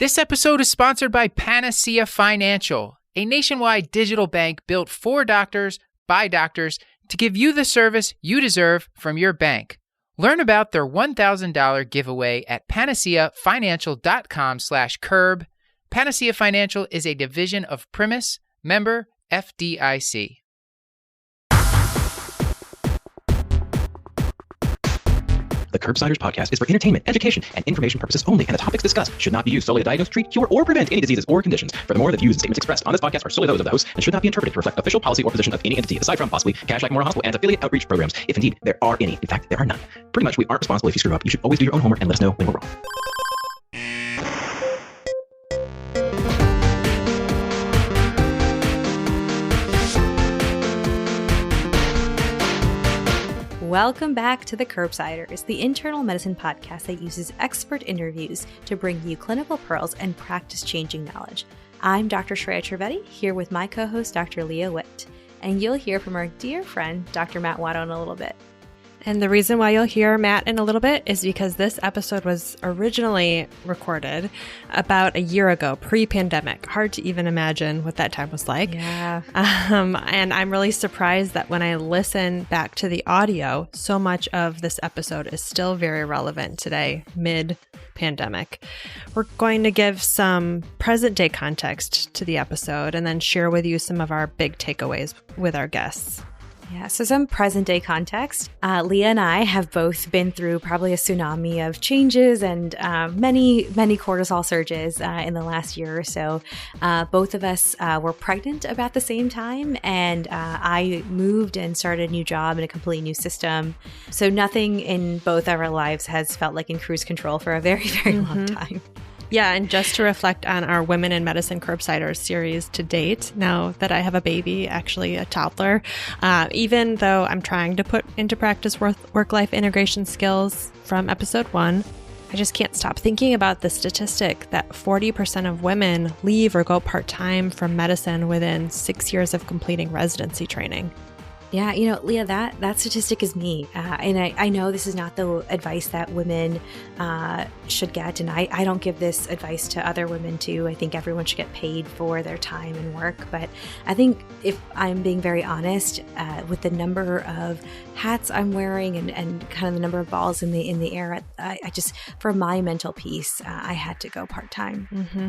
This episode is sponsored by Panacea Financial, a nationwide digital bank built for doctors, by doctors, to give you the service you deserve from your bank. Learn about their $1,000 giveaway at panaceafinancial.com/curb. Panacea Financial is a division of Primis, member FDIC. The Curbsiders podcast is for entertainment, education, and information purposes only, and the topics discussed should not be used solely to diagnose, treat, cure, or prevent any diseases or conditions. Furthermore, the views and statements expressed on this podcast are solely those of the host and should not be interpreted to reflect official policy or position of any entity, aside from possibly Cashback Memorial Hospital and its affiliate outreach programs, if indeed there are any. In fact, there are none. Pretty much, we aren't responsible if you screw up. You should always do your own homework and let us know when we're wrong. Welcome back to the Curbsiders, the internal medicine podcast that uses expert interviews to bring you clinical pearls and practice-changing knowledge. I'm Dr. Shreya Trivedi, here with my co-host, Dr. Leah Witt, and you'll hear from our dear friend, Dr. Matt Watto, in a little bit. And the reason why you'll hear Matt in a little bit is because this episode was originally recorded about a year ago, pre-pandemic. Hard to even imagine what that time was like. Yeah. And I'm really surprised that when I listen back to the audio, so much of this episode is still very relevant today, mid-pandemic. We're going to give some present-day context to the episode and then share with you some of our big takeaways with our guests. Yeah, so some present-day context. Leah and I have both been through probably a tsunami of changes and many cortisol surges in the last year or so. Both of us were pregnant about the same time, and I moved and started a new job in a completely new system. So nothing in both of our lives has felt like in cruise control for a very, very long time. Yeah, and just to reflect on our Women in Medicine Curbsiders series to date, now that I have a baby, actually a toddler, even though I'm trying to put into practice work-life integration skills from episode 1, I just can't stop thinking about the statistic that 40% of women leave or go part-time from medicine within 6 years of completing residency training. Yeah, you know, Leah, that statistic is me. And I know this is not the advice that women should get. And I don't give this advice to other women too. I think everyone should get paid for their time and work. But I think if I'm being very honest, with the number of hats I'm wearing and kind of the number of balls in the air, I just, for my mental peace, I had to go part-time. Mm-hmm.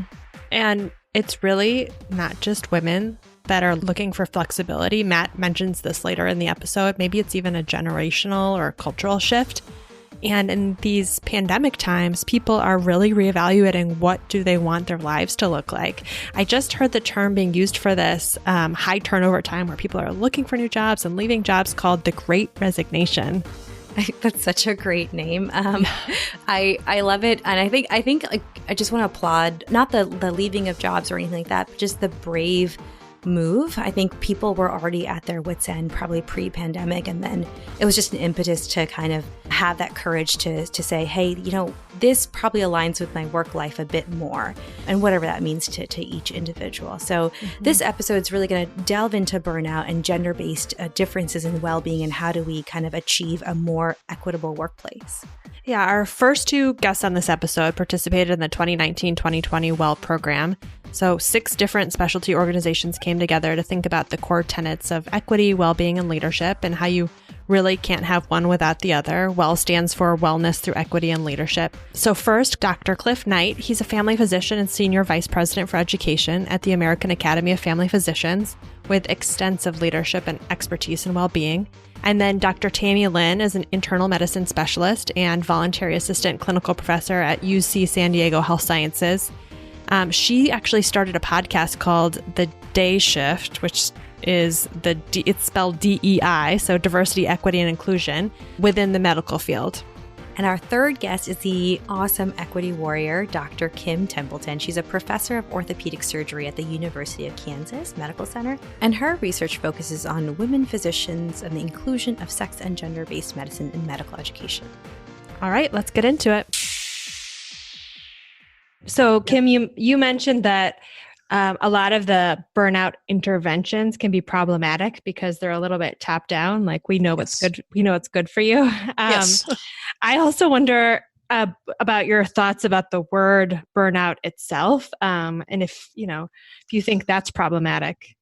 And it's really not just women that are looking for flexibility. Matt mentions this later in the episode. Maybe it's even a generational or cultural shift. And in these pandemic times, people are really reevaluating what do they want their lives to look like. I just heard the term being used for this high turnover time where people are looking for new jobs and leaving jobs called the Great Resignation. That's such a great name. I love it. And I think like, I just want to applaud, not the leaving of jobs or anything like that, but just the brave move. I think people were already at their wits' end probably pre-pandemic, and then it was just an impetus to kind of have that courage to say, hey, you know, this probably aligns with my work life a bit more, and whatever that means to each individual. So this episode is really going to delve into burnout and gender-based differences in well-being and how do we kind of achieve a more equitable workplace. Yeah, our first two guests on this episode participated in the 2019-2020 WELL program. So 6 different specialty organizations came together to think about the core tenets of equity, well-being, and leadership, and how you really can't have one without the other. WELL stands for Wellness Through Equity and Leadership. So first, Dr. Clif Knight. He's a family physician and senior vice president for education at the American Academy of Family Physicians with extensive leadership and expertise in well-being. And then Dr. Tammy Lin is an internal medicine specialist and voluntary assistant clinical professor at UC San Diego Health Sciences. She actually started a podcast called The DEI Shift, which is it's spelled DEI, so diversity, equity, and inclusion within the medical field. And our third guest is the awesome equity warrior, Dr. Kim Templeton. She's a professor of orthopedic surgery at the University of Kansas Medical Center, and her research focuses on women physicians and the inclusion of sex and gender-based medicine in medical education. All right, let's get into it. So, Kim, you mentioned that a lot of the burnout interventions can be problematic because they're a little bit top down. Like we know what's good. We know what's good for you. Yes. I also wonder, about your thoughts about the word burnout itself, and if you think that's problematic.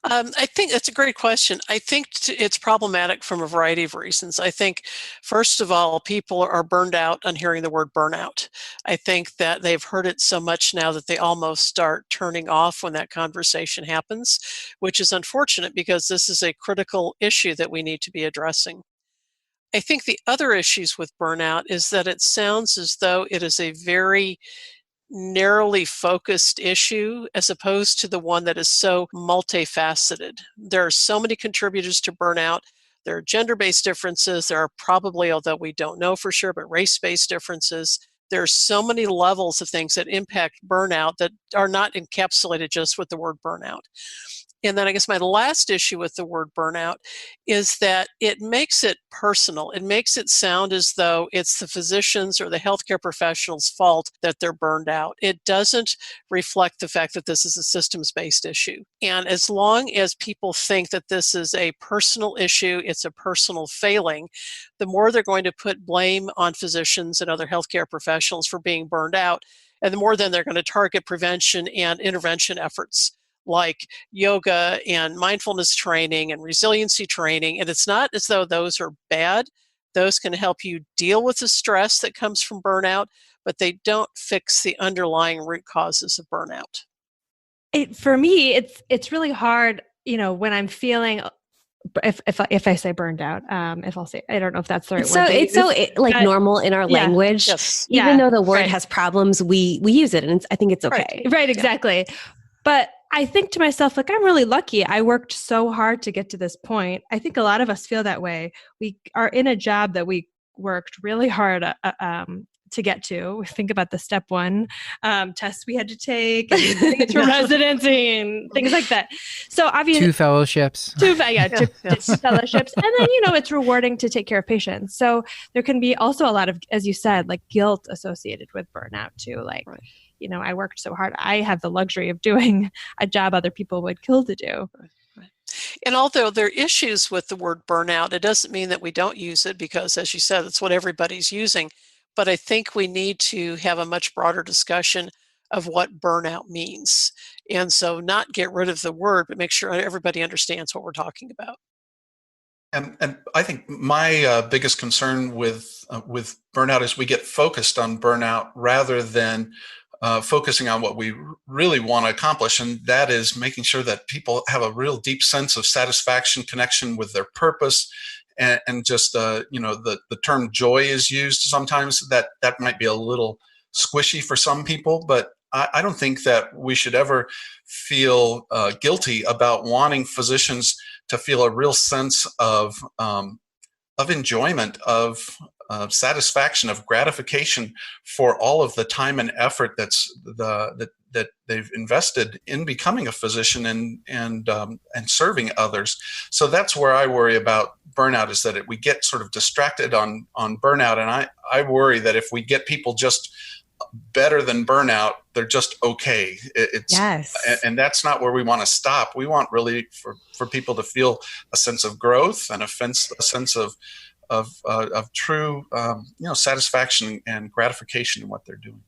I think that's a great question. I think it's problematic from a variety of reasons. I think, first of all, people are burned out on hearing the word burnout. I think that they've heard it so much now that they almost start turning off when that conversation happens, which is unfortunate because this is a critical issue that we need to be addressing. I think the other issues with burnout is that it sounds as though it is a very narrowly focused issue as opposed to the one that is so multifaceted. There are so many contributors to burnout. There are gender-based differences. There are probably, although we don't know for sure, but race-based differences. There are so many levels of things that impact burnout that are not encapsulated just with the word burnout. And then I guess my last issue with the word burnout is that it makes it personal. It makes it sound as though it's the physician's or the healthcare professional's fault that they're burned out. It doesn't reflect the fact that this is a systems-based issue. And as long as people think that this is a personal issue, it's a personal failing, the more they're going to put blame on physicians and other healthcare professionals for being burned out, and the more then they're going to target prevention and intervention efforts like yoga and mindfulness training and resiliency training. And it's not as though those are bad. Those can help you deal with the stress that comes from burnout, but they don't fix the underlying root causes of burnout. For me, it's really hard, when I'm feeling, if I say burned out, if I'll say, I don't know if that's the right word. It's normal in our language. Yes. Even though the word has problems, we use it, and I think it's okay. Right, exactly. Yeah. But I think to myself, I'm really lucky. I worked so hard to get to this point. I think a lot of us feel that way. We are in a job that we worked really hard to get to. We think about the step one tests we had to take, and get to residency and things like that. So obviously, 2 fellowships. 2 fellowships. And then, it's rewarding to take care of patients. So there can be also a lot of, as you said, guilt associated with burnout too. Right. I worked so hard. I have the luxury of doing a job other people would kill to do. Right. And although there are issues with the word burnout, it doesn't mean that we don't use it because, as you said, it's what everybody's using. But I think we need to have a much broader discussion of what burnout means. And so not get rid of the word, but make sure everybody understands what we're talking about. And I think my biggest concern with burnout is we get focused on burnout rather than focusing on what we really want to accomplish, and that is making sure that people have a real deep sense of satisfaction, connection with their purpose, and just the term joy is used sometimes. That might be a little squishy for some people, but I don't think that we should ever feel guilty about wanting physicians to feel a real sense of enjoyment, of satisfaction, of gratification for all of the time and effort that they've invested in becoming a physician and serving others. So that's where I worry about burnout, is that we get sort of distracted on burnout, and I worry that if we get people just better than burnout, they're just okay. Yes. And that's not where we want to stop. We want really for people to feel a sense of growth and a sense of true satisfaction and gratification in what they're doing.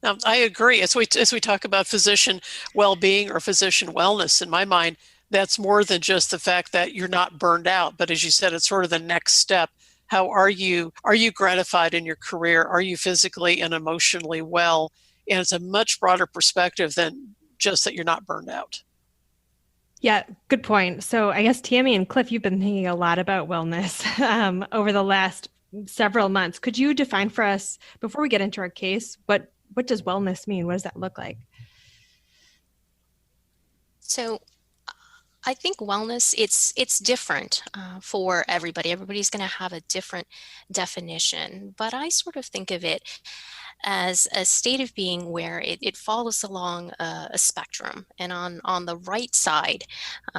Now, I agree. As we talk about physician well-being or physician wellness, in my mind, that's more than just the fact that you're not burned out. But as you said, it's sort of the next step. How are you gratified in your career? Are you physically and emotionally well? And it's a much broader perspective than just that you're not burned out. Yeah, good point. So I guess Tammy and Clif, you've been thinking a lot about wellness over the last several months. Could you define for us, before we get into our case, what does wellness mean? What does that look like? So I think wellness, it's different for everybody. Everybody's going to have a different definition, but I sort of think of it as a state of being where it follows along a spectrum. And on the right side,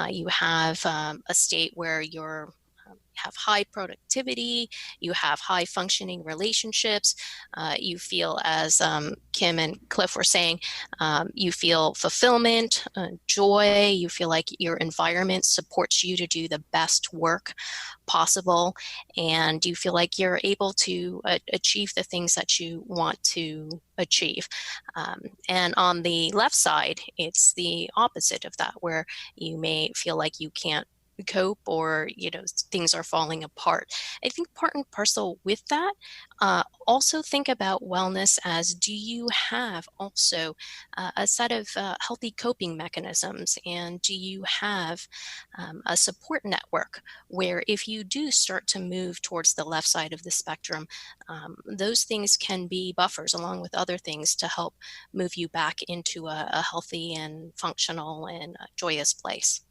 you have a state where you're have high productivity, you have high functioning relationships, you feel, as Kim and Clif were saying, you feel fulfillment, joy, you feel like your environment supports you to do the best work possible, and you feel like you're able to achieve the things that you want to achieve. And on the left side, it's the opposite of that, where you may feel like you can't cope, or things are falling apart. I think part and parcel with that, also think about wellness as, do you have also a set of healthy coping mechanisms, and do you have a support network where if you do start to move towards the left side of the spectrum, those things can be buffers along with other things to help move you back into a healthy and functional and joyous place.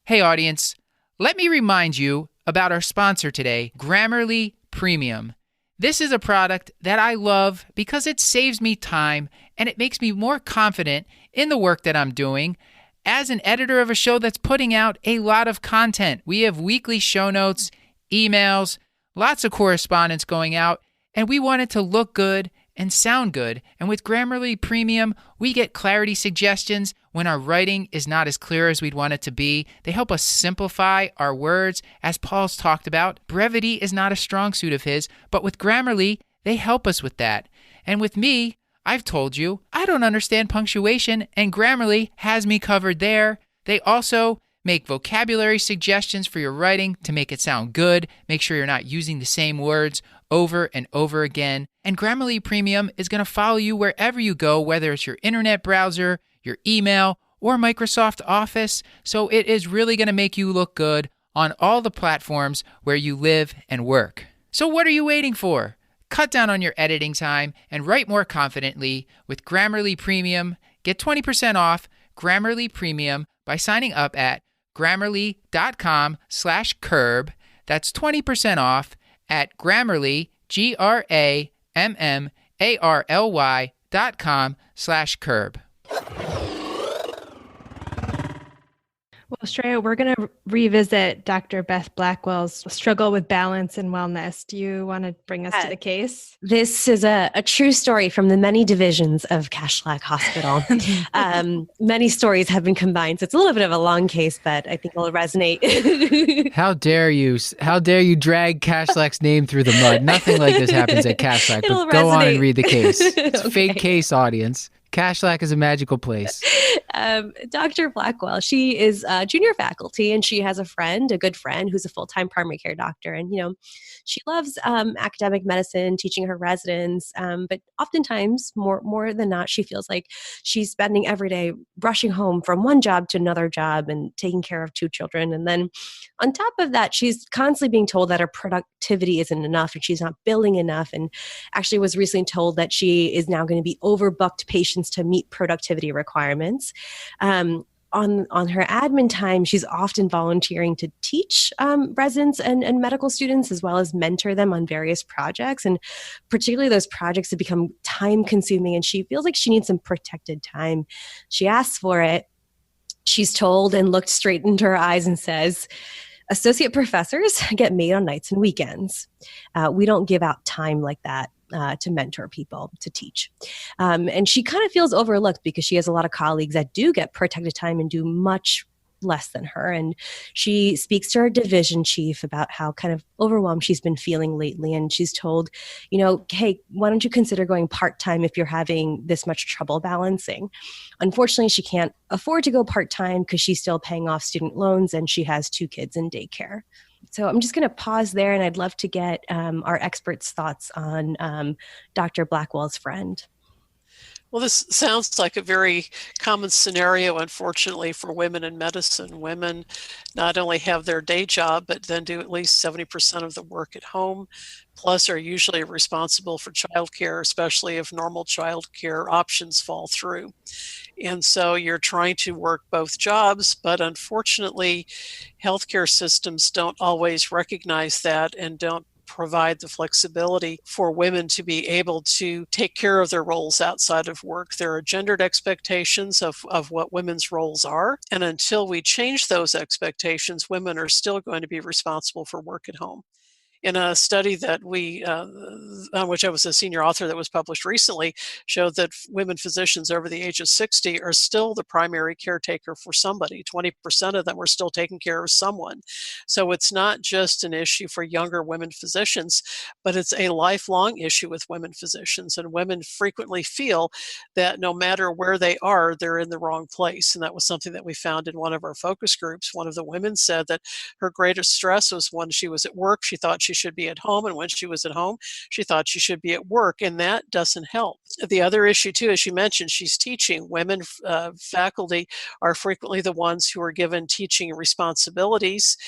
Hey audience, let me remind you about our sponsor today, Grammarly Premium. This is a product that I love because it saves me time and it makes me more confident in the work that I'm doing as an editor of a show that's putting out a lot of content. We have weekly show notes, emails, lots of correspondence going out, and we want it to look good and sound good. And with Grammarly Premium, we get clarity suggestions when our writing is not as clear as we'd want it to be. They help us simplify our words. As Paul's talked about, brevity is not a strong suit of his, but with Grammarly, they help us with that. And with me, I've told you, I don't understand punctuation, and Grammarly has me covered there. They also make vocabulary suggestions for your writing to make it sound good. Make sure you're not using the same words over and over again. And Grammarly Premium is going to follow you wherever you go, whether it's your internet browser, your email, or Microsoft Office. So it is really going to make you look good on all the platforms where you live and work. So what are you waiting for? Cut down on your editing time and write more confidently with Grammarly Premium. Get 20% off Grammarly Premium by signing up at Grammarly.com/curb. That's 20% off at Grammarly, GRAMMARLY.com/curb. Well, Shreya, we're going to revisit Dr. Beth Blackwell's struggle with balance and wellness. Do you want to bring us to the case? This is a true story from the many divisions of Kashlak Hospital. Many stories have been combined, so it's a little bit of a long case, but I think it'll resonate. How dare you? How dare you drag Kashlak's name through the mud? Nothing like this happens at Kashlak, but go on and read the case. It's a fake case, audience. Kashlak is a magical place. Dr. Blackwell, she is junior faculty, and she has a good friend who's a full-time primary care doctor. And, she loves academic medicine, teaching her residents. But oftentimes, more than not, she feels like she's spending every day rushing home from one job to another job and taking care of 2 children. And then on top of that, she's constantly being told that her productivity isn't enough and she's not billing enough. And actually was recently told that she is now going to be overbooked patients to meet productivity requirements. On her admin time, she's often volunteering to teach residents and medical students, as well as mentor them on various projects. And particularly those projects have become time consuming, and she feels like she needs some protected time. She asks for it. She's told and looked straight into her eyes and says, "Associate professors get made on nights and weekends. We don't give out time like that to mentor people, to teach." And she kind of feels overlooked because she has a lot of colleagues that do get protected time and do much less than her. And she speaks to her division chief about how kind of overwhelmed she's been feeling lately. And she's told, hey, why don't you consider going part-time if you're having this much trouble balancing? Unfortunately, she can't afford to go part-time because she's still paying off student loans and she has 2 kids in daycare. So I'm just going to pause there, and I'd love to get our experts' thoughts on Dr. Blackwell's friend. Well, this sounds like a very common scenario, unfortunately, for women in medicine. Women not only have their day job, but then do at least 70% of the work at home, plus are usually responsible for childcare, especially if normal childcare options fall through. And so you're trying to work both jobs, but unfortunately, healthcare systems don't always recognize that and don't provide the flexibility for women to be able to take care of their roles outside of work. There are gendered expectations of what women's roles are. And until we change those expectations, women are still going to be responsible for work at home. In a study that on which I was a senior author that was published recently, showed that women physicians over the age of 60 are still the primary caretaker for somebody. 20% of them are still taking care of someone. So it's not just an issue for younger women physicians, but it's a lifelong issue with women physicians. And women frequently feel that no matter where they are, they're in the wrong place. And that was something that we found in one of our focus groups. One of the women said that her greatest stress was when she was at work, she thought she should be at home, and when she was at home, she thought she should be at work, and that doesn't help. The other issue too, as you mentioned, she's teaching. Women faculty are frequently the ones who are given teaching responsibilities,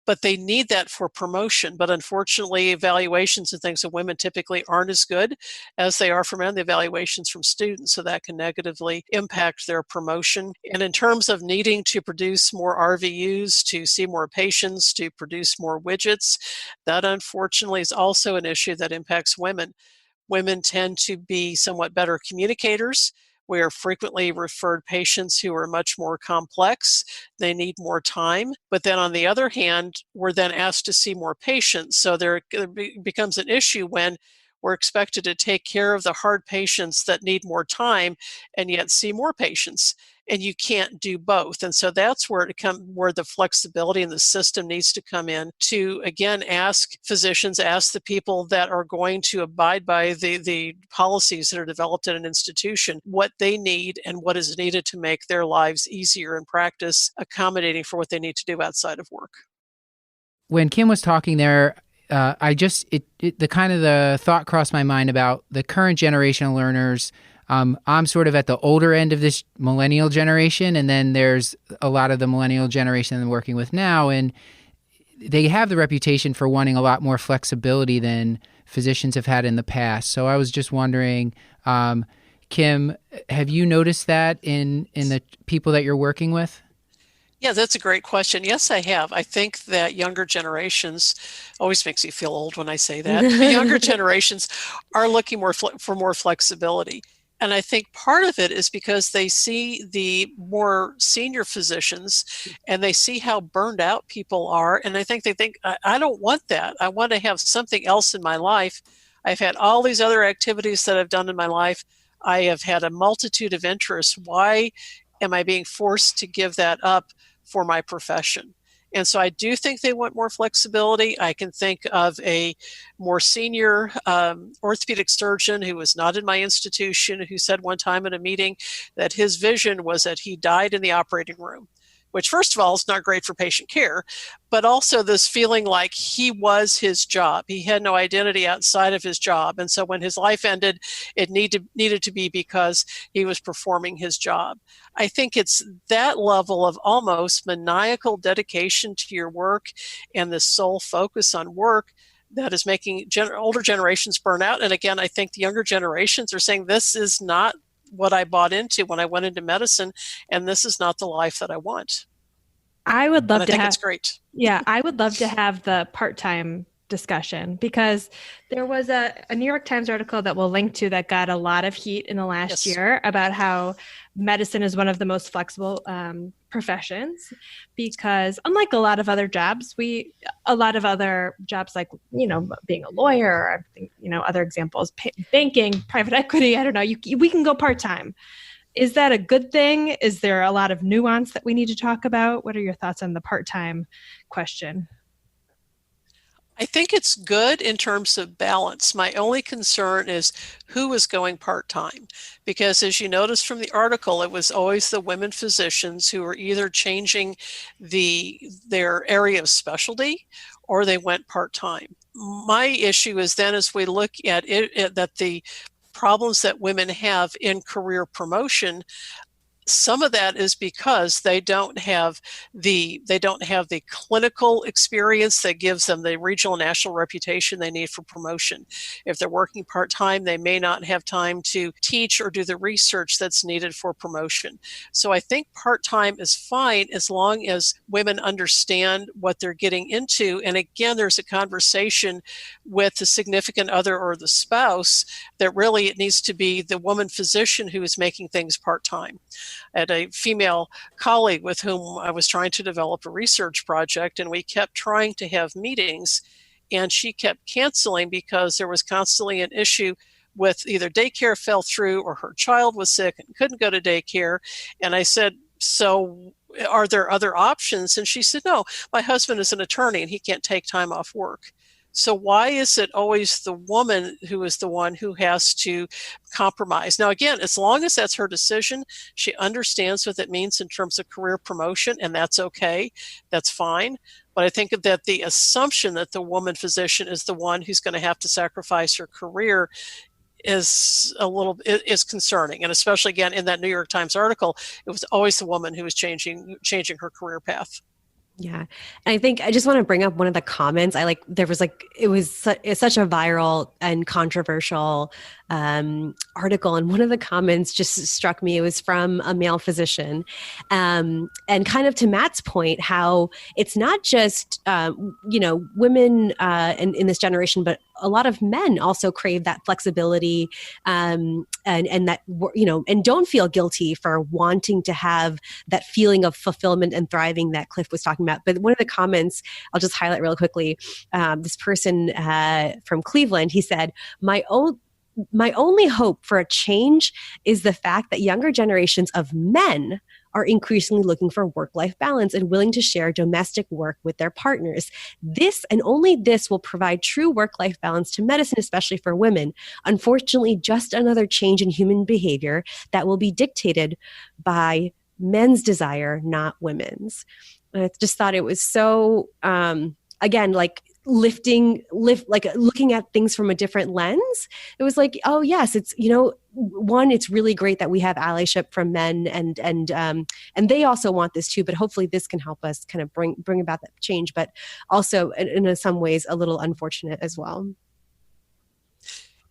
but they need that for promotion. But unfortunately, evaluations and things of women typically aren't as good as they are for men, the evaluations from students, so that can negatively impact their promotion. And in terms of needing to produce more RVUs, to see more patients, to produce more widgets, that unfortunately is also an issue that impacts women. Women tend to be somewhat better communicators. We are frequently referred patients who are much more complex. They need more time. But then on the other hand, we're then asked to see more patients. So there becomes an issue when we're expected to take care of the hard patients that need more time and yet see more patients. And you can't do both. And so that's where where the flexibility in the system needs to come in to, again, ask physicians, ask the people that are going to abide by the policies that are developed at an institution, what they need and what is needed to make their lives easier in practice, accommodating for what they need to do outside of work. When Kim was talking there, the thought crossed my mind about the current generation of learners. I'm sort of at the older end of this millennial generation, and then there's a lot of the millennial generation I'm working with now, and they have the reputation for wanting a lot more flexibility than physicians have had in the past. So I was just wondering, Kim, have you noticed that in the people that you're working with? Yeah, that's a great question. Yes, I have. I think that younger generations, always makes me feel old when I say that, younger generations are looking for more flexibility. And I think part of it is because they see the more senior physicians and they see how burned out people are. And I think they think, I don't want that. I want to have something else in my life. I've had all these other activities that I've done in my life. I have had a multitude of interests. Why am I being forced to give that up for my profession? And so I do think they want more flexibility. I can think of a more senior orthopedic surgeon who was not in my institution, who said one time in a meeting that his vision was that he died in the operating room, which first of all is not great for patient care, but also this feeling like he was his job. He had no identity outside of his job. And so when his life ended, it needed to be because he was performing his job. I think it's that level of almost maniacal dedication to your work and the sole focus on work that is making older generations burn out. And again, I think the younger generations are saying, this is not what I bought into when I went into medicine, and this is not the life that I want. I would love I think it's great. Yeah, I would love to have the part-time discussion, because there was a New York Times article that we'll link to that got a lot of heat in the last year about how medicine is one of the most flexible professions, because unlike a lot of other jobs, like, being a lawyer, or, other examples, banking, private equity, I don't know, we can go part-time. Is that a good thing? Is there a lot of nuance that we need to talk about? What are your thoughts on the part-time question? I think it's good in terms of balance. My only concern is who is going part-time, because as you notice from the article, it was always the women physicians who were either changing their area of specialty or they went part-time. My issue is then, as we look at it, that the problems that women have in career promotion, some of that is because they don't have the clinical experience that gives them the regional and national reputation they need for promotion. If they're working part-time, they may not have time to teach or do the research that's needed for promotion. So I think part-time is fine as long as women understand what they're getting into. And again, there's a conversation with the significant other or the spouse that really it needs to be the woman physician who is making things part-time. I had a female colleague with whom I was trying to develop a research project, and we kept trying to have meetings, and she kept canceling because there was constantly an issue with either daycare fell through or her child was sick and couldn't go to daycare. And I said, so are there other options? And she said, no, my husband is an attorney and he can't take time off work. So why is it always the woman who is the one who has to compromise? Now, again, as long as that's her decision, she understands what that means in terms of career promotion, and that's okay. That's fine. But I think that the assumption that the woman physician is the one who's going to have to sacrifice her career is concerning. And especially, again, in that New York Times article, it was always the woman who was changing her career path. Yeah. And I think I just want to bring up one of the comments. It's such a viral and controversial article. And one of the comments just struck me. It was from a male physician. And kind of to Matt's point, how it's not just, women in this generation, but a lot of men also crave that flexibility and that, and don't feel guilty for wanting to have that feeling of fulfillment and thriving that Clif was talking about. But one of the comments, I'll just highlight real quickly, this person from Cleveland, he said, my only hope for a change is the fact that younger generations of men are increasingly looking for work-life balance and willing to share domestic work with their partners. This and only this will provide true work-life balance to medicine, especially for women. Unfortunately, just another change in human behavior that will be dictated by men's desire, not women's. And I just thought it was so, again, looking at things from a different lens. It was like, oh yes, it's, one, it's really great that we have allyship from men and they also want this too, but hopefully this can help us kind of bring about that change, but also in some ways a little unfortunate as well.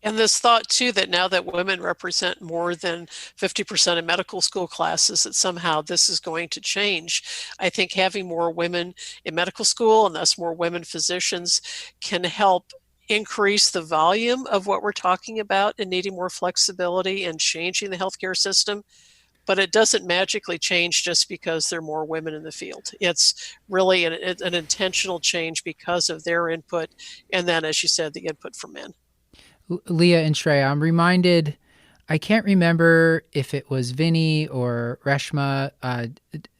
And this thought, too, that now that women represent more than 50% of medical school classes, that somehow this is going to change. I think having more women in medical school and thus more women physicians can help increase the volume of what we're talking about and needing more flexibility and changing the healthcare system. But it doesn't magically change just because there are more women in the field. It's really an intentional change because of their input. And then, as you said, the input from men. Leah and Shreya, I'm reminded, I can't remember if it was Vinny or Reshma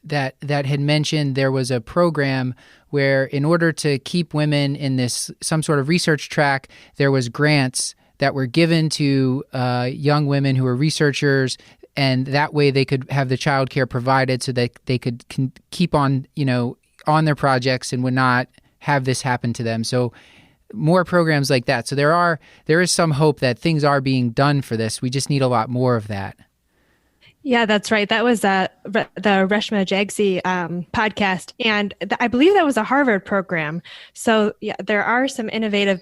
that had mentioned there was a program where in order to keep women in this some sort of research track, there was grants that were given to young women who were researchers, and that way they could have the childcare provided so that they could keep on, on their projects and would not have this happen to them. So more programs like that. So there is some hope that things are being done for this. We just need a lot more of that. Yeah, that's right. That was the Reshma Jagsi podcast. And I believe that was a Harvard program. So yeah, there are some innovative,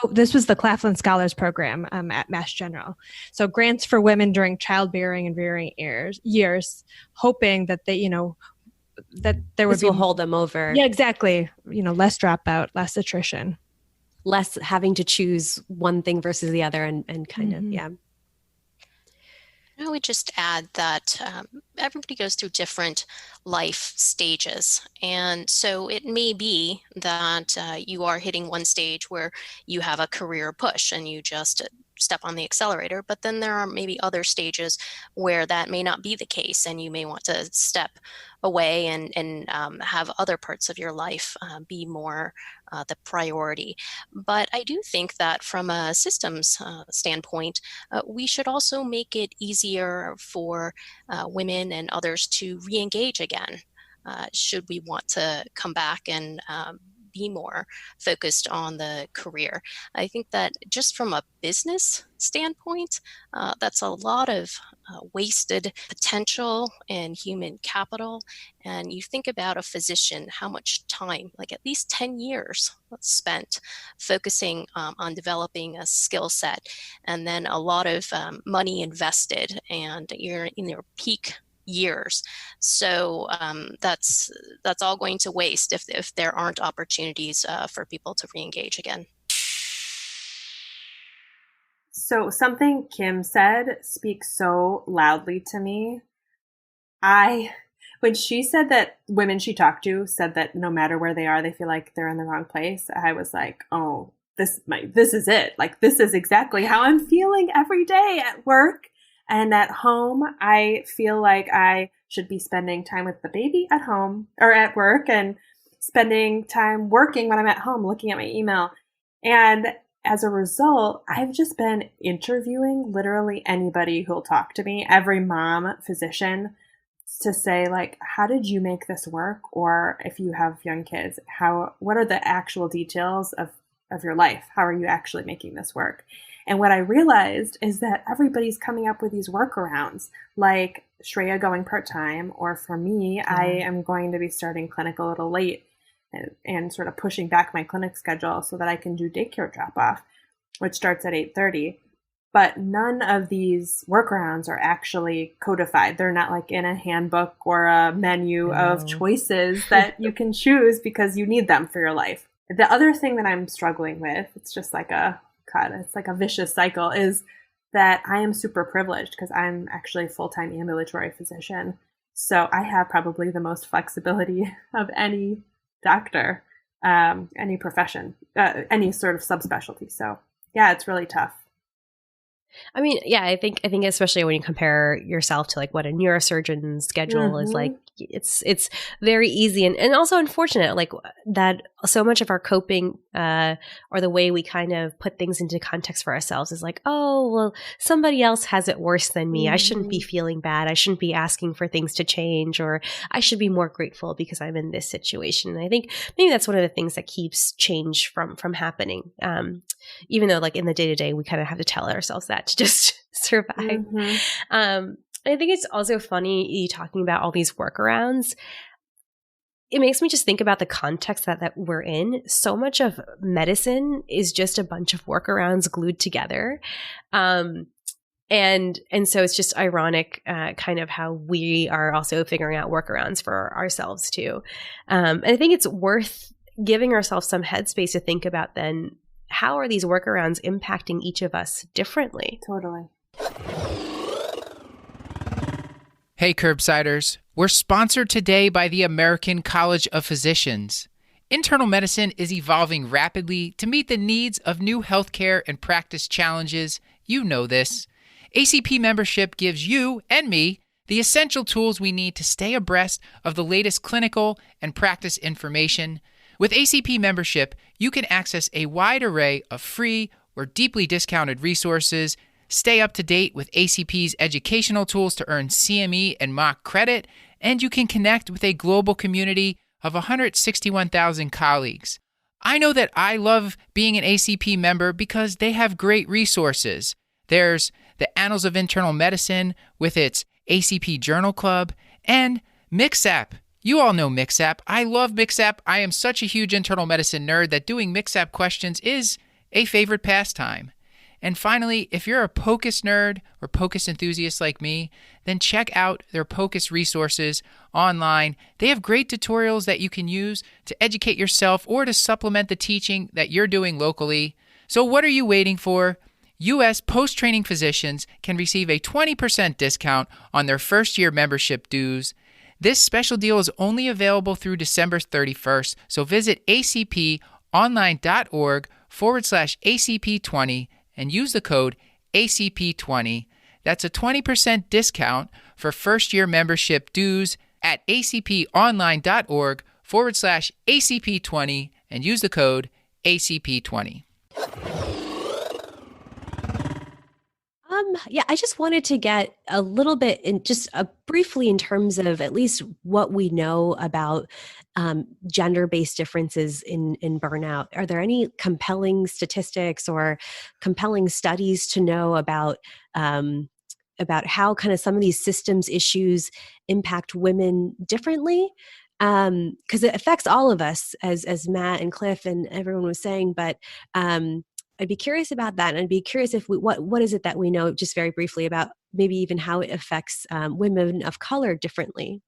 this was the Claflin Scholars Program at Mass General. So grants for women during childbearing and rearing years, hoping that they, that there would will hold them over. Yeah, exactly. Less dropout, less attrition. Less having to choose one thing versus the other and kind of, yeah. I would just add that everybody goes through different life stages. And so it may be that you are hitting one stage where you have a career push and you just step on the accelerator, but then there are maybe other stages where that may not be the case and you may want to step away and have other parts of your life be more the priority. But I do think that from a systems standpoint, we should also make it easier for women and others to re-engage again, should we want to come back and be more focused on the career. I think that just from a business standpoint, that's a lot of wasted potential and human capital. And you think about a physician, how much time, like at least 10 years spent focusing on developing a skill set, and then a lot of money invested, and you're in your peak years. So that's all going to waste if there aren't opportunities for people to re-engage again. So something Kim said speaks so loudly to me. When she said that women she talked to said that no matter where they are, they feel like they're in the wrong place, I was like, oh, this is it. Like, this is exactly how I'm feeling every day at work and at home. I feel like I should be spending time with the baby at home or at work, and spending time working when I'm at home, looking at my email. And as a result, I've just been interviewing literally anybody who'll talk to me, every mom, physician, to say, like, how did you make this work? Or if you have young kids, what are the actual details of your life? How are you actually making this work? And what I realized is that everybody's coming up with these workarounds, like Shreya going part-time, or for me, I am going to be starting clinic a little late and sort of pushing back my clinic schedule so that I can do daycare drop-off, which starts at 8:30. But none of these workarounds are actually codified. They're not like in a handbook or a menu of choices that you can choose because you need them for your life. The other thing that I'm struggling with, it's like a vicious cycle, is that I am super privileged because I'm actually a full-time ambulatory physician. So I have probably the most flexibility of any doctor, any profession, any sort of subspecialty. So yeah, it's really tough. I mean, yeah, I think especially when you compare yourself to like what a neurosurgeon's schedule is like, it's very easy and also unfortunate, like that so much of our coping or the way we kind of put things into context for ourselves is like, oh, well, somebody else has it worse than me. I shouldn't be feeling bad. I shouldn't be asking for things to change, or I should be more grateful because I'm in this situation. And I think maybe that's one of the things that keeps change from happening. Even though like in the day-to-day, we kind of have to tell ourselves that to just survive. I think it's also funny you talking about all these workarounds. It makes me just think about the context that we're in. So much of medicine is just a bunch of workarounds glued together. And so it's just ironic kind of how we are also figuring out workarounds for ourselves too. And I think it's worth giving ourselves some headspace to think about then, how are these workarounds impacting each of us differently? Totally. Hey, Curbsiders. We're sponsored today by the American College of Physicians. Internal medicine is evolving rapidly to meet the needs of new healthcare and practice challenges. You know this. ACP membership gives you and me the essential tools we need to stay abreast of the latest clinical and practice information. With ACP membership, you can access a wide array of free or deeply discounted resources, stay up to date with ACP's educational tools to earn CME and mock credit, and you can connect with a global community of 161,000 colleagues. I know that I love being an ACP member because they have great resources. There's the Annals of Internal Medicine with its ACP Journal Club, and MixApp. You all know MixApp. I love MixApp. I am such a huge internal medicine nerd that doing MixApp questions is a favorite pastime. And finally, if you're a POCUS nerd or POCUS enthusiast like me, then check out their POCUS resources online. They have great tutorials that you can use to educate yourself or to supplement the teaching that you're doing locally. So what are you waiting for? U.S. post-training physicians can receive a 20% discount on their first-year membership dues. This special deal is only available through December 31st, so visit acponline.org/ACP20 and use the code ACP20. That's a 20% discount for first-year membership dues at acponline.org/ACP20 and use the code ACP20. Yeah, I just wanted to get a little bit in just briefly in terms of at least what we know about gender-based differences in burnout. Are there any compelling statistics or compelling studies to know about how kind of some of these systems issues impact women differently? Because it affects all of us, as Matt and Cliff and everyone was saying, but I'd be curious about that, and I'd be curious if what is it that we know, just very briefly, about maybe even how it affects women of color differently.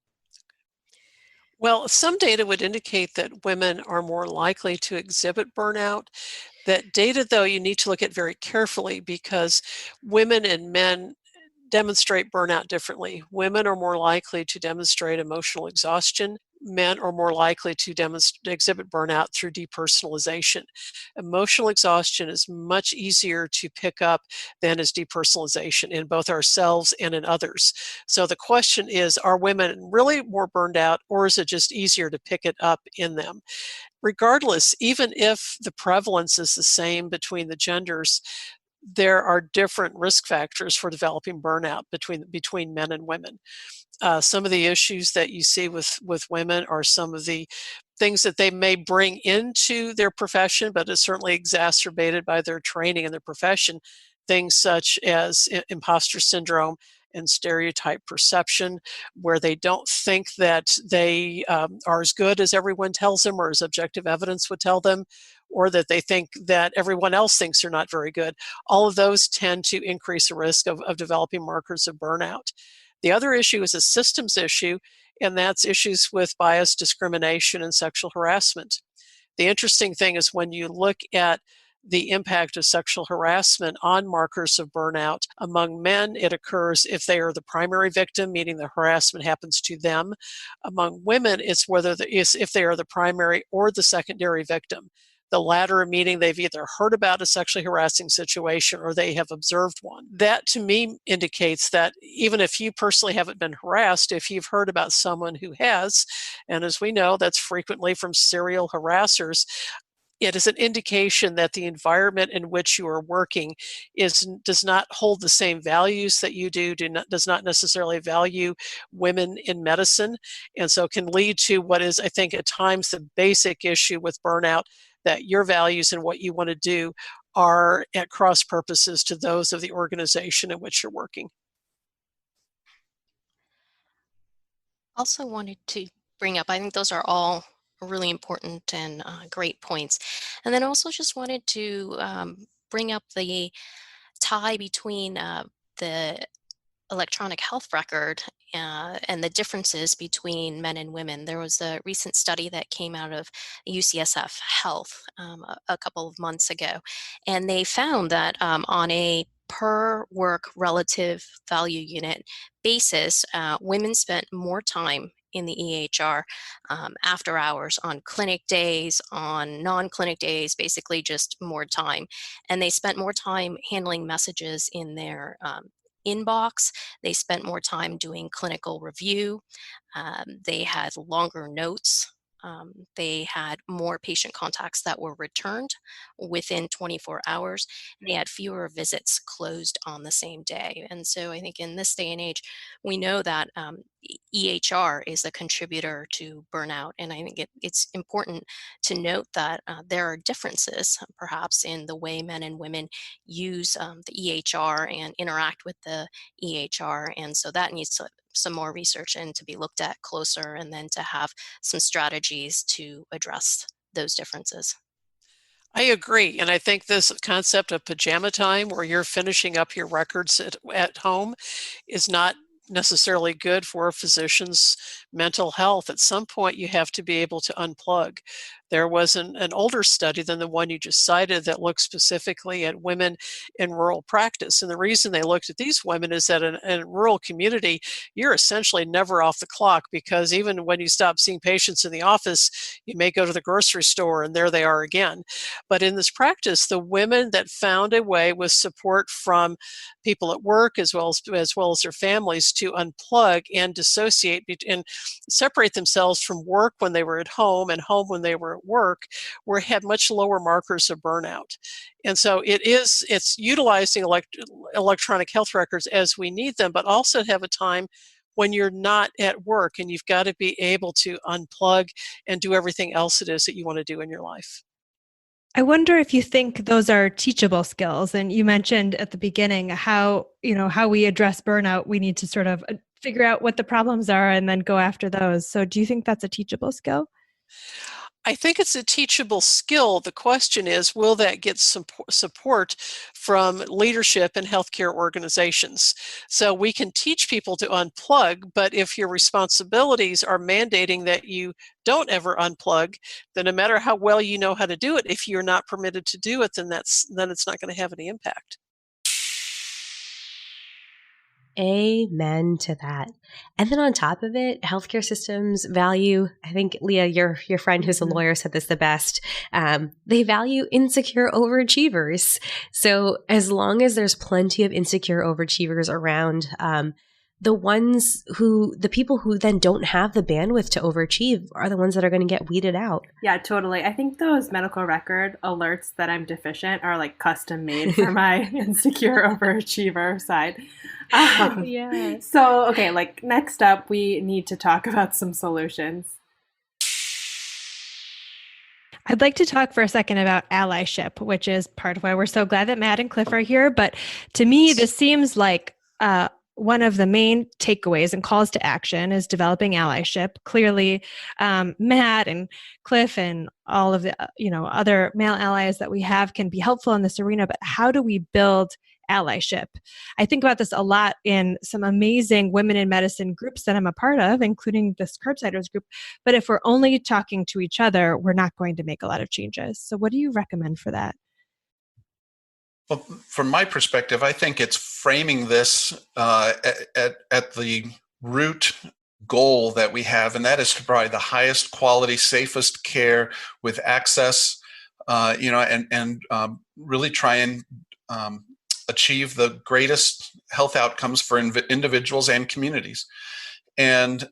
Well, some data would indicate that women are more likely to exhibit burnout. That data, though, you need to look at very carefully because women and men demonstrate burnout differently. Women are more likely to demonstrate emotional exhaustion. Men are more likely to exhibit burnout through depersonalization. Emotional exhaustion is much easier to pick up than is depersonalization in both ourselves and in others. So the question is, are women really more burned out, or is it just easier to pick it up in them? Regardless, even if the prevalence is the same between the genders, there are different risk factors for developing burnout between men and women. Some of the issues that you see with women are some of the things that they may bring into their profession, but is certainly exacerbated by their training in their profession. Things such as imposter syndrome and stereotype perception, where they don't think that they are as good as everyone tells them or as objective evidence would tell them, or that they think that everyone else thinks they're not very good. All of those tend to increase the risk of developing markers of burnout. The other issue is a systems issue, and that's issues with bias, discrimination, and sexual harassment. The interesting thing is when you look at the impact of sexual harassment on markers of burnout, among men, it occurs if they are the primary victim, meaning the harassment happens to them. Among women, it's if they are the primary or the secondary victim. The latter meaning they've either heard about a sexually harassing situation or they have observed one. That to me indicates that even if you personally haven't been harassed, if you've heard about someone who has, and as we know, that's frequently from serial harassers, it is an indication that the environment in which you are working does not hold the same values that you does not necessarily value women in medicine, and so can lead to what is, I think, at times the basic issue with burnout, that your values and what you want to do are at cross purposes to those of the organization in which you're working. Also wanted to bring up, I think those are all really important and great points. And then also just wanted to bring up the tie between the electronic health record and the differences between men and women. There was a recent study that came out of UCSF Health a couple of months ago, and they found that on a per work relative value unit basis, women spent more time in the EHR after hours, on clinic days, on non-clinic days, basically just more time. And they spent more time handling messages in their inbox. They spent more time doing clinical review. They had longer notes. They had more patient contacts that were returned within 24 hours. And they had fewer visits closed on the same day. And so I think in this day and age, we know that EHR is a contributor to burnout. And I think it's important to note that there are differences, perhaps, in the way men and women use the EHR and interact with the EHR. And so that needs some more research and to be looked at closer, and then to have some strategies to address those differences. I agree. And I think this concept of pajama time, where you're finishing up your records at home, is not necessarily good for a physician's mental health. At some point, you have to be able to unplug. There was an older study than the one you just cited that looked specifically at women in rural practice. And the reason they looked at these women is that in a rural community, you're essentially never off the clock, because even when you stop seeing patients in the office, you may go to the grocery store and there they are again. But in this practice, the women that found a way, with support from people at work as well as their families, to unplug and dissociate and separate themselves from work when they were at home and home when they were healthcare at work, we had much lower markers of burnout. And so it's utilizing electronic health records as we need them, but also have a time when you're not at work and you've got to be able to unplug and do everything else it is that you want to do in your life. I wonder if you think those are teachable skills. And you mentioned at the beginning how we address burnout, we need to sort of figure out what the problems are and then go after those. So do you think that's a teachable skill? I think it's a teachable skill. The question is, will that get support from leadership in healthcare organizations? So we can teach people to unplug, but if your responsibilities are mandating that you don't ever unplug, then no matter how well you know how to do it, if you're not permitted to do it, then it's not going to have any impact. Amen to that. And then on top of it, healthcare systems value, I think, Leah, your friend who's a lawyer said this the best, they value insecure overachievers. So as long as there's plenty of insecure overachievers around, the people who then don't have the bandwidth to overachieve are the ones that are going to get weeded out. Yeah, totally. I think those medical record alerts that I'm deficient are like custom made for my insecure overachiever side. Yeah. So, okay, like next up, we need to talk about some solutions. I'd like to talk for a second about allyship, which is part of why we're so glad that Matt and Clif are here. But to me, this seems like one of the main takeaways and calls to action is developing allyship. Clearly, Matt and Clif and all of the other male allies that we have can be helpful in this arena. But how do we build allyship? I think about this a lot in some amazing women in medicine groups that I'm a part of, including this Curbsiders group. But if we're only talking to each other, we're not going to make a lot of changes. So what do you recommend for that? Well, from my perspective, I think it's framing this at the root goal that we have, and that is to provide the highest quality, safest care with access, and really try and achieve the greatest health outcomes for individuals and communities. And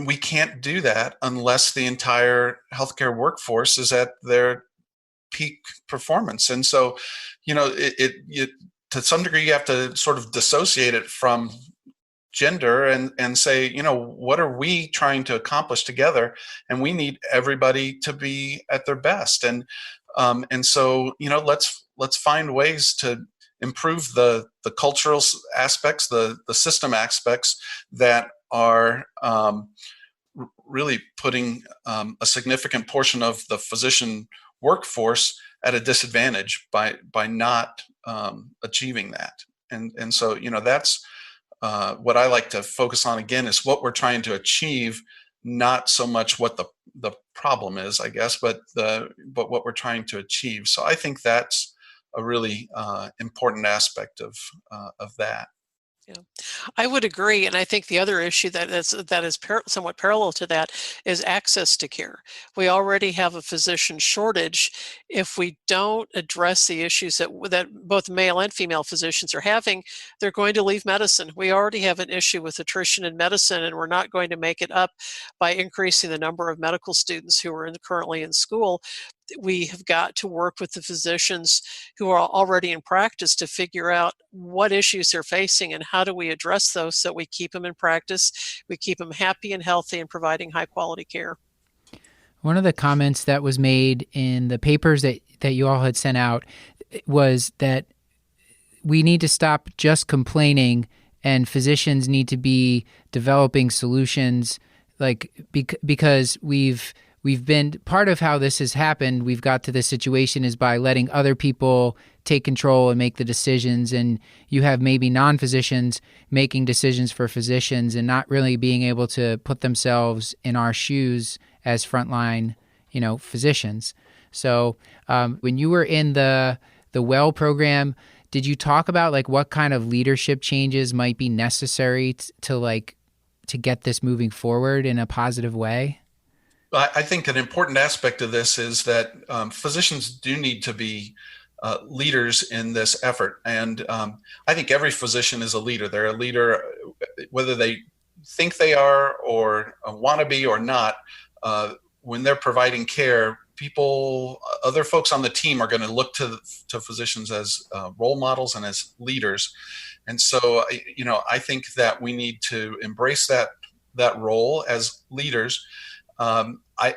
we can't do that unless the entire healthcare workforce is at their peak performance. And so, it to some degree, you have to sort of dissociate it from gender and say, what are we trying to accomplish together? And we need everybody to be at their best. And so, let's find ways to improve the cultural aspects, the system aspects that are really putting a significant portion of the physician workforce at a disadvantage by not achieving that. And so, that's what I like to focus on again, is what we're trying to achieve, not so much what the problem is, I guess, but what we're trying to achieve. So I think that's a really important aspect of that. Yeah, I would agree, and I think the other issue that is somewhat parallel to that is access to care. We already have a physician shortage. If we don't address the issues that both male and female physicians are having, they're going to leave medicine. We already have an issue with attrition in medicine, and we're not going to make it up by increasing the number of medical students who are currently in school. We have got to work with the physicians who are already in practice to figure out what issues they're facing and how do we address those so we keep them in practice, we keep them happy and healthy and providing high quality care. One of the comments that was made in the papers that you all had sent out was that we need to stop just complaining and physicians need to be developing solutions, because we've been part of how this has happened. We've got to this situation is by letting other people take control and make the decisions. And you have maybe non-physicians making decisions for physicians and not really being able to put themselves in our shoes as frontline, physicians. So when you were in the WELL program, did you talk about what kind of leadership changes might be necessary to get this moving forward in a positive way? I think an important aspect of this is that physicians do need to be leaders in this effort. And I think every physician is a leader. They're a leader, whether they think they are or want to be or not. when they're providing care, other folks on the team are going to look to physicians as role models and as leaders. And so, I think that we need to embrace that role as leaders.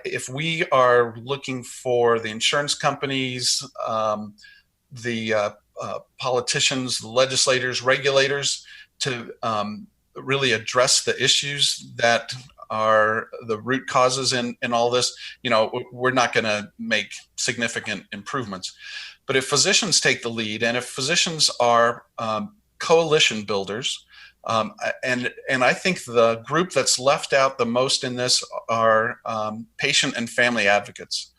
If we are looking for the insurance companies, the politicians, legislators, regulators to really address the issues that are the root causes in all this, we're not going to make significant improvements. But if physicians take the lead, and if physicians are coalition builders, and I think the group that's left out the most in this are patient and family advocates,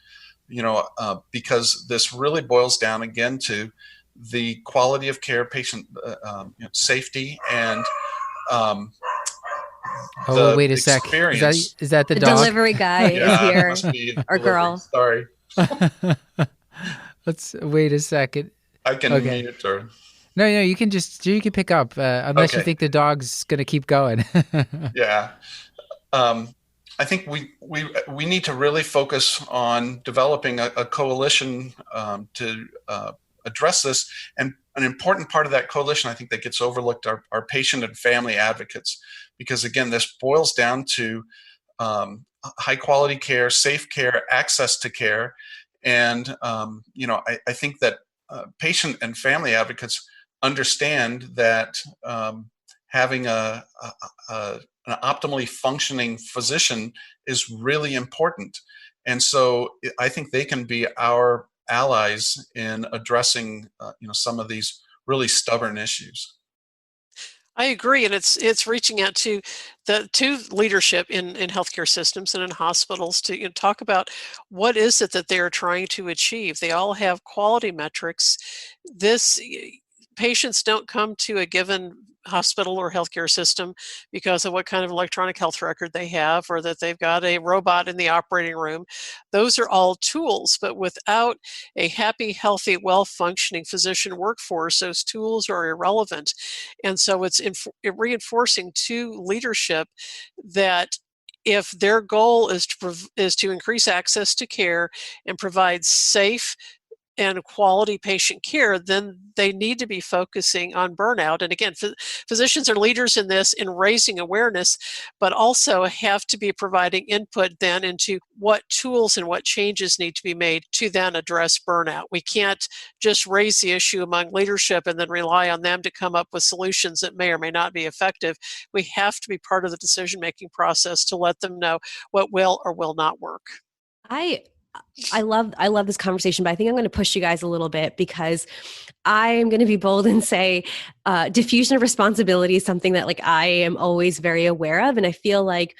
because this really boils down again to the quality of care, patient safety, and wait a sec. Is that the dog? Delivery guy is here, must be or girl. Sorry. Let's wait a second. I can mute it, or no, you can pick up unless you think the dog's gonna keep going. Yeah. I think we need to really focus on developing a coalition to address this. And an important part of that coalition, I think, that gets overlooked are patient and family advocates, because again, this boils down to high quality care, safe care, access to care. And I think that patient and family advocates understand that having an optimally functioning physician is really important. And so I think they can be our allies in addressing some of these really stubborn issues. I agree, and it's reaching out to leadership in healthcare systems and in hospitals to talk about what is it that they are trying to achieve. They all have quality metrics. Patients don't come to a given hospital or healthcare system because of what kind of electronic health record they have, or that they've got a robot in the operating room. Those are all tools, but without a happy, healthy, well-functioning physician workforce, those tools are irrelevant. And so it's reinforcing to leadership that if their goal is to increase access to care and provide safe and quality patient care, then they need to be focusing on burnout. And again, physicians are leaders in this, in raising awareness, but also have to be providing input then into what tools and what changes need to be made to then address burnout. We can't just raise the issue among leadership and then rely on them to come up with solutions that may or may not be effective. We have to be part of the decision-making process to let them know what will or will not work. I love this conversation, but I think I'm going to push you guys a little bit, because I am going to be bold and say diffusion of responsibility is something that I am always very aware of. And I feel like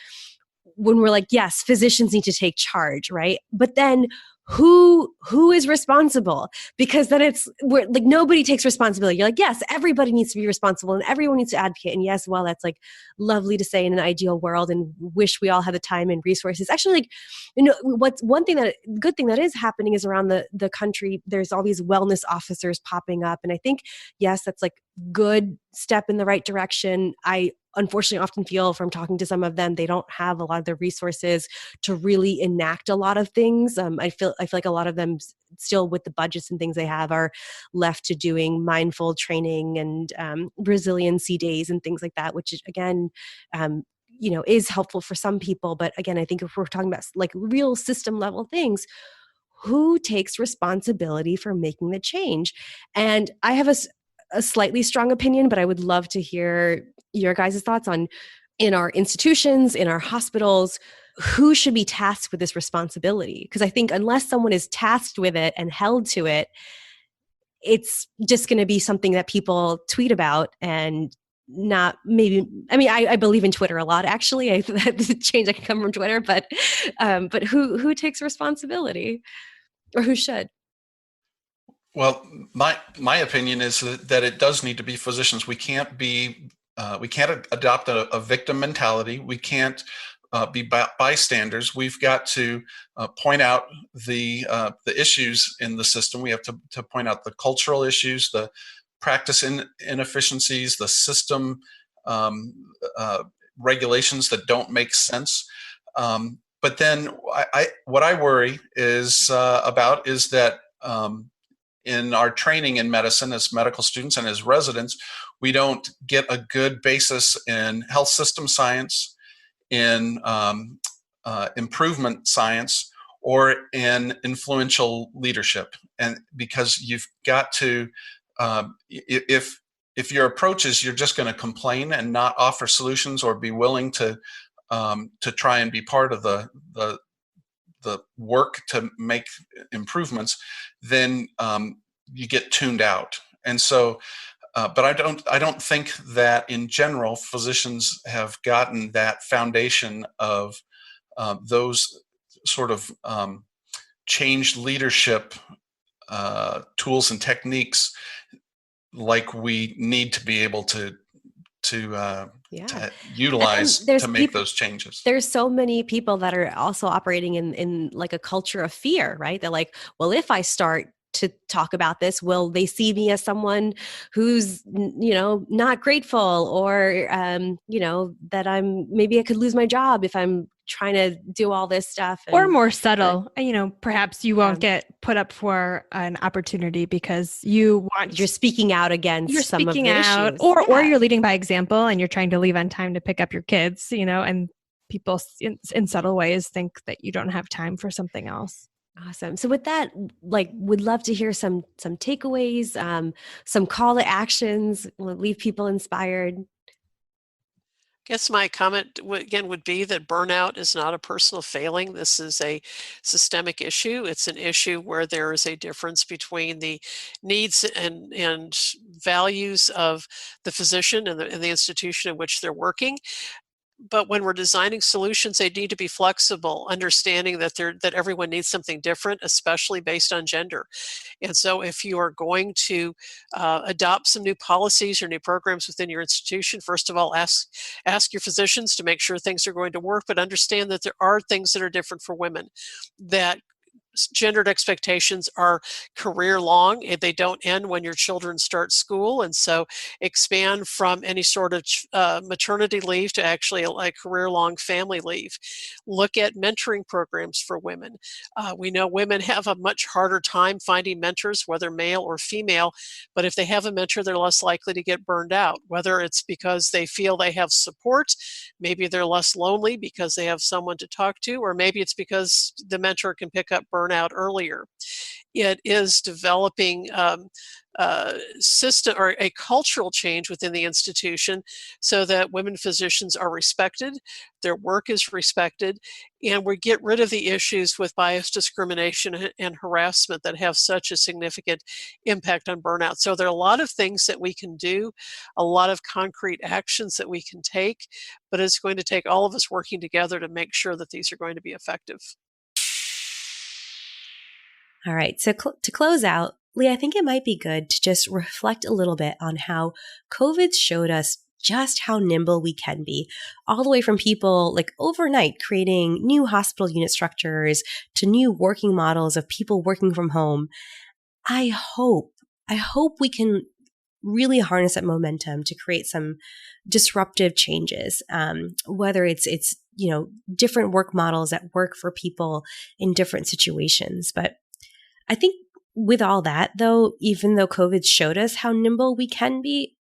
when we're yes, physicians need to take charge, right? But then who is responsible? Because then we're nobody takes responsibility. You're yes, everybody needs to be responsible and everyone needs to advocate. And yes, well, that's lovely to say in an ideal world, and wish we all had the time and resources. Actually, what's good thing that is happening is around the country, there's all these wellness officers popping up. And I think, yes, that's good step in the right direction. I unfortunately often feel from talking to some of them, they don't have a lot of the resources to really enact a lot of things. I feel like a lot of them still, with the budgets and things they have, are left to doing mindful training and resiliency days and things like that, which is, again, is helpful for some people. But again, I think if we're talking about real system level things, who takes responsibility for making the change? And I have a slightly strong opinion, but I would love to hear your guys' thoughts on, in our institutions, in our hospitals, who should be tasked with this responsibility? Because I think unless someone is tasked with it and held to it, it's just going to be something that people tweet about and not maybe. I mean, I believe in Twitter a lot, actually. The change that can come from Twitter, but who takes responsibility, or who should? Well, my opinion is that it does need to be physicians. We can't adopt a victim mentality. We can't be bystanders. We've got to point out the issues in the system. We have to point out the cultural issues, the practice inefficiencies, the system regulations that don't make sense. But then what I worry is about is that in our training in medicine as medical students and as residents, we don't get a good basis in health system science, in improvement science, or in influential leadership. And because you've got to, if your approach is you're just going to complain and not offer solutions or be willing to try and be part of the work to make improvements, then you get tuned out. And so, but I don't think that in general physicians have gotten that foundation of those sort of changed leadership tools and techniques like we need to be able to utilize to make those changes. There's so many people that are also operating in like a culture of fear, right? They're like, well, if I start to talk about this, will they see me as someone who's, not grateful, or, that maybe I could lose my job if I'm trying to do all this stuff. Or more subtle, perhaps you won't get put up for an opportunity because you're speaking out against some of the issues. Or you're leading by example and you're trying to leave on time to pick up your kids, and people in subtle ways think that you don't have time for something else. Awesome. So with that, would love to hear some takeaways, some call to actions, leave people inspired. I guess my comment again would be that burnout is not a personal failing. This is a systemic issue. It's an issue where there is a difference between the needs and values of the physician and the institution in which they're working. But when we're designing solutions, they need to be flexible, understanding that everyone needs something different, especially based on gender. And so if you are going to adopt some new policies or new programs within your institution, first of all, ask your physicians to make sure things are going to work, but understand that there are things that are different for women, that gendered expectations are career long. They don't end when your children start school. And so expand from any sort of maternity leave to actually like career long family leave. Look at mentoring programs for women. We know women have a much harder time finding mentors, whether male or female, but if they have a mentor, they're less likely to get burned out, whether it's because they feel they have support, maybe they're less lonely because they have someone to talk to, or maybe it's because the mentor can pick up burnout earlier. It is developing system or a cultural change within the institution so that women physicians are respected, their work is respected, and we get rid of the issues with bias, discrimination, and harassment that have such a significant impact on burnout. So there are a lot of things that we can do, a lot of concrete actions that we can take, but it's going to take all of us working together to make sure that these are going to be effective. All right. So to close out, Lee, I think it might be good to just reflect a little bit on how COVID showed us just how nimble we can be, all the way from people like overnight creating new hospital unit structures to new working models of people working from home. I hope we can really harness that momentum to create some disruptive changes, whether it's different work models that work for people in different situations. But I think with all that, though, even though COVID showed us how nimble we can be,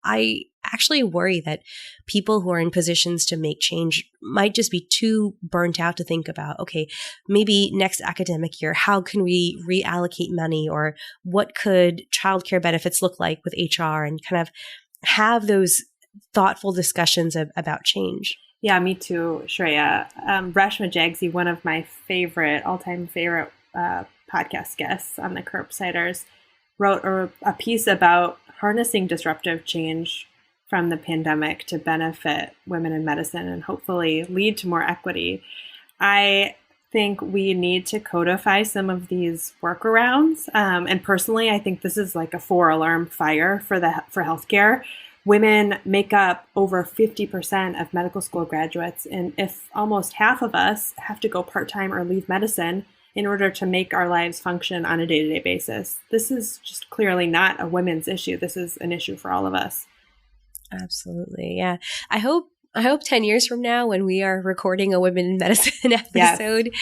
I actually worry that people who are in positions to make change might just be too burnt out to think about, okay, maybe next academic year, how can we reallocate money, or what could childcare benefits look like with HR, and kind of have those thoughtful discussions about change. Yeah, me too, Shreya. Rashma Jagsi, one of my all-time favorite podcast guests on the Curbsiders, wrote a piece about harnessing disruptive change from the pandemic to benefit women in medicine and hopefully lead to more equity. I think we need to codify some of these workarounds. And personally, I think this is like a 4-alarm fire for healthcare. Women make up over 50% of medical school graduates. And if almost half of us have to go part-time or leave medicine in order to make our lives function on a day-to-day basis, this is just clearly not a women's issue. This is an issue for all of us. Absolutely. Yeah. I hope I hope 10 years from now, when we are recording a Women in Medicine episode,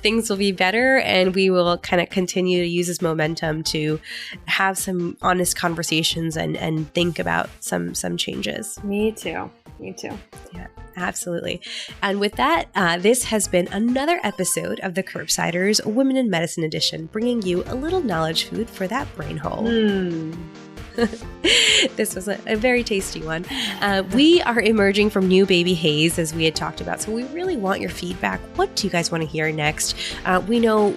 things will be better, and we will kind of continue to use this momentum to have some honest conversations and think about some changes. Me too. Yeah, absolutely. And with that, this has been another episode of the Curbsiders Women in Medicine edition, bringing you a little knowledge food for that brain hole. This was a very tasty one. We are emerging from new baby haze, as we had talked about, so we really want your feedback. What do you guys want to hear next? We know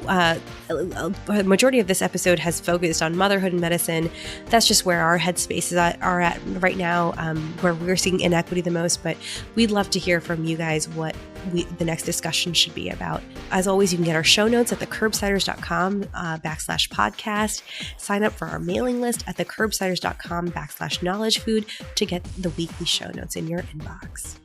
the majority of this episode has focused on motherhood and medicine. That's just where our headspaces are at right now, where we're seeing inequity the most, but we'd love to hear from you guys what the next discussion should be about. As always, you can get our show notes at thecurbsiders.com/podcast. Sign up for our mailing list at thecurbsiders.com/knowledge food to get the weekly show notes in your inbox.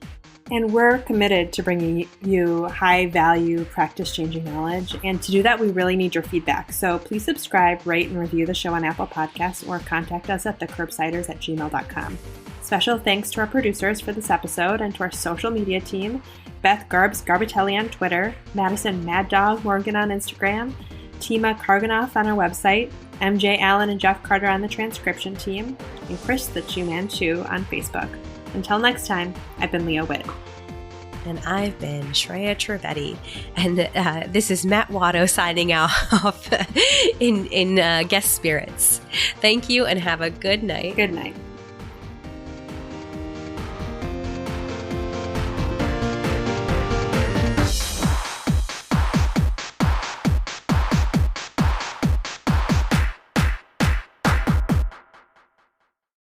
And we're committed to bringing you high-value, practice-changing knowledge. And to do that, we really need your feedback. So please subscribe, rate, and review the show on Apple Podcasts, or contact us at thecurbsiders@gmail.com. Special thanks to our producers for this episode and to our social media team, Beth Garbatelli on Twitter, Madison Mad Dog Morgan on Instagram, Tima Karganoff on our website, MJ Allen and Jeff Carter on the transcription team, and Chris the Chew Man Chew on Facebook. Until next time, I've been Leah Witt. And I've been Shreya Trivedi. And this is Matt Watto signing off in guest spirits. Thank you and have a good night. Good night.